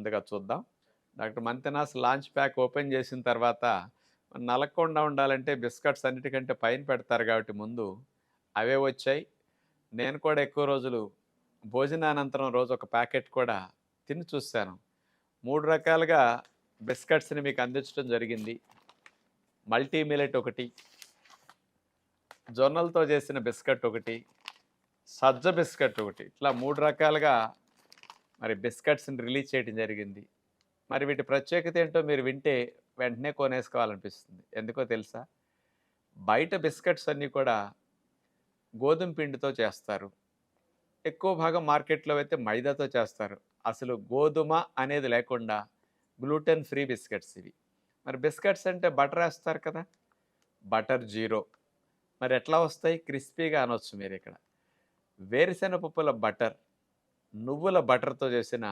ముందుగా చూద్దాం. Doctor Manthena's launch pack open చేసిన తర్వాత నలగకుండా ఉండాలంటే బిస్కట్స్ అన్నిటికంటే పైన పెడతారు కాబట్టి ముందు అవే వచ్చాయి. నేను కూడా ఎక్కువ రోజులు భోజనానంతరం రోజు ఒక ప్యాకెట్ కూడా తిని చూశాను. 3 రకాలుగా బిస్కట్స్‌ని మీకు అందించడం జరిగింది. మల్టీ మిల్లెట్ ఒకటి, జొన్నలతో చేసిన బిస్కట్ ఒకటి, సజ్జ బిస్కట్ ఒకటి. ఇట్లా 3 రకాలుగా మరి బిస్కట్స్‌ని రిలీజ్ చేయడం జరిగింది. మరి వీటి ప్రత్యేకత ఏంటో మీరు వింటే వెంటనే కొనేసుకోవాలనిపిస్తుంది. ఎందుకో తెలుసా? బయట బిస్కట్స్ అన్నీ కూడా గోధుమ పిండితో చేస్తారు. ఎక్కువ భాగం మార్కెట్‌లో అయితే మైదాతో చేస్తారు. అసలు గోధుమ అనేది లేకుండా గ్లూటెన్ ఫ్రీ బిస్కట్స్ ఇవి. మరి బిస్కట్స్ అంటే బటర్ ఏస్తారు కదా! Butter zero. మరి ఎట్లా వస్తాయి? క్రిస్పీగా అనొచ్చు మీరిక్కడ. వేరుశెనగ పప్పుల బటర్, నువ్వుల బటర్‌తో చేసిన